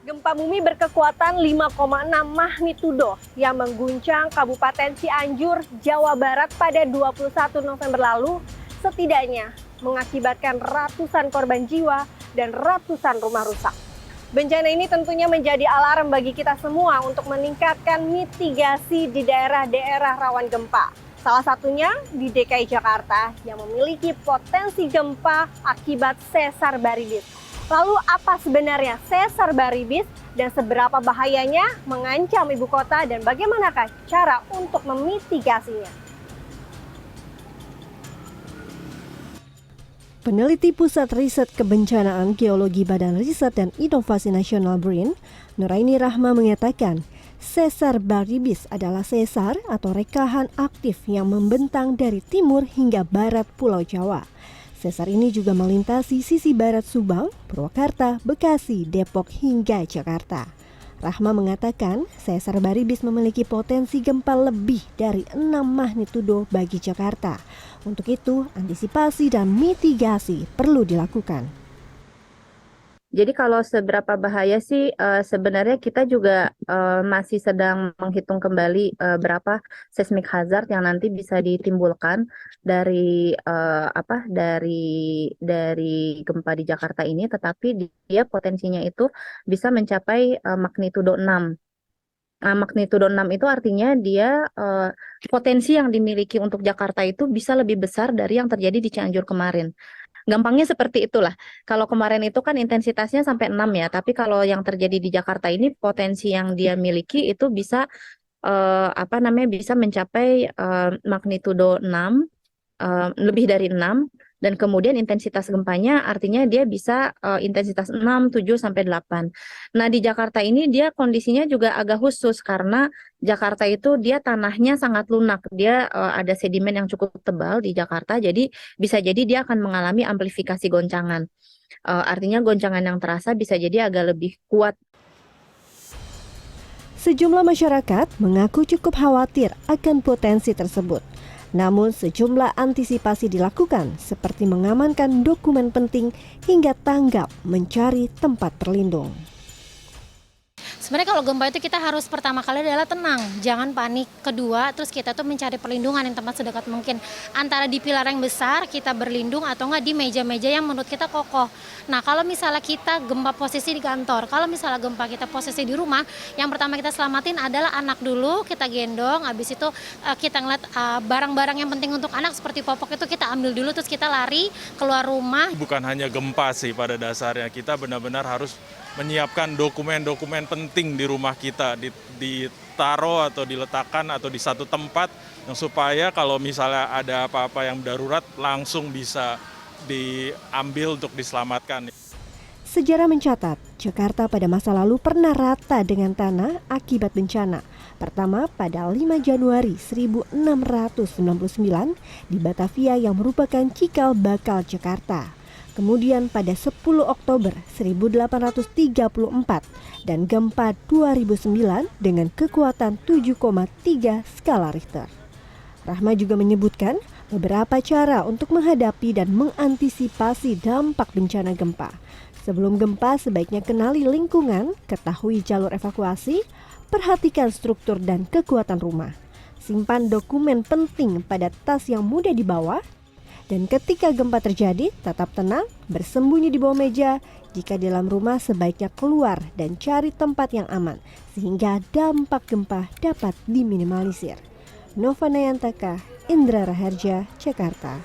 Gempa bumi berkekuatan 5,6 magnitudo yang mengguncang Kabupaten Cianjur, Jawa Barat pada 21 November lalu setidaknya mengakibatkan ratusan korban jiwa dan ratusan rumah rusak. Bencana ini tentunya menjadi alarm bagi kita semua untuk meningkatkan mitigasi di daerah-daerah rawan gempa. Salah satunya di DKI Jakarta yang memiliki potensi gempa akibat sesar baribis. Lalu apa sebenarnya sesar baribis dan seberapa bahayanya mengancam ibu kota dan bagaimanakah cara untuk memitigasinya? Peneliti Pusat Riset Kebencanaan Geologi Badan Riset dan Inovasi Nasional BRIN, Nuraini Rahma mengatakan, sesar baribis adalah sesar atau rekahan aktif yang membentang dari timur hingga barat Pulau Jawa. Sesar ini juga melintasi sisi barat Subang, Purwakarta, Bekasi, Depok hingga Jakarta. Rahma mengatakan, sesar baribis memiliki potensi gempa lebih dari 6 magnitudo bagi Jakarta. Untuk itu, antisipasi dan mitigasi perlu dilakukan. Jadi kalau seberapa bahaya sih sebenarnya kita juga masih sedang menghitung kembali berapa seismic hazard yang nanti bisa ditimbulkan dari dari gempa di Jakarta ini, tetapi dia potensinya itu bisa mencapai magnitudo 6. Magnitudo 6 itu artinya dia potensi yang dimiliki untuk Jakarta itu bisa lebih besar dari yang terjadi di Cianjur kemarin. Gampangnya seperti itulah. Kalau kemarin itu kan intensitasnya sampai 6 ya, tapi kalau yang terjadi di Jakarta ini potensi yang dia miliki itu bisa bisa mencapai magnitudo 6, lebih dari 6, dan kemudian intensitas gempanya artinya dia bisa intensitas 6, 7 sampai 8. Nah, di Jakarta ini dia kondisinya juga agak khusus karena Jakarta itu dia tanahnya sangat lunak. Dia ada sedimen yang cukup tebal di Jakarta, jadi bisa jadi dia akan mengalami amplifikasi goncangan. Artinya goncangan yang terasa bisa jadi agak lebih kuat. Sejumlah masyarakat mengaku cukup khawatir akan potensi tersebut. Namun sejumlah antisipasi dilakukan seperti mengamankan dokumen penting hingga tanggap mencari tempat berlindung. Sebenarnya kalau gempa itu kita harus pertama kali adalah tenang, jangan panik. Kedua, terus kita tuh mencari perlindungan yang tempat sedekat mungkin. Antara di pilar yang besar kita berlindung atau enggak di meja-meja yang menurut kita kokoh. Nah, kalau misalnya kita gempa posisi di kantor, kalau misalnya gempa kita posisi di rumah, yang pertama kita selamatin adalah anak dulu, kita gendong, habis itu kita ngeliat barang-barang yang penting untuk anak seperti popok itu kita ambil dulu, terus kita lari keluar rumah. Bukan hanya gempa sih pada dasarnya, kita benar-benar harus menyiapkan dokumen-dokumen penting di rumah kita, ditaruh atau diletakkan atau di satu tempat yang supaya kalau misalnya ada apa-apa yang darurat langsung bisa diambil untuk diselamatkan. Sejarah mencatat, Jakarta pada masa lalu pernah rata dengan tanah akibat bencana. Pertama pada 5 Januari 1699 di Batavia yang merupakan cikal bakal Jakarta. Kemudian pada 10 Oktober 1834 dan gempa 2009 dengan kekuatan 7,3 skala Richter. Rahma juga menyebutkan beberapa cara untuk menghadapi dan mengantisipasi dampak bencana gempa. Sebelum gempa sebaiknya kenali lingkungan, ketahui jalur evakuasi, perhatikan struktur dan kekuatan rumah. Simpan dokumen penting pada tas yang mudah dibawa. Dan ketika gempa terjadi, tetap tenang, bersembunyi di bawah meja. Jika di dalam rumah, sebaiknya keluar dan cari tempat yang aman, sehingga dampak gempa dapat diminimalisir. Nova Nayantaka, Indra Raharja, Jakarta.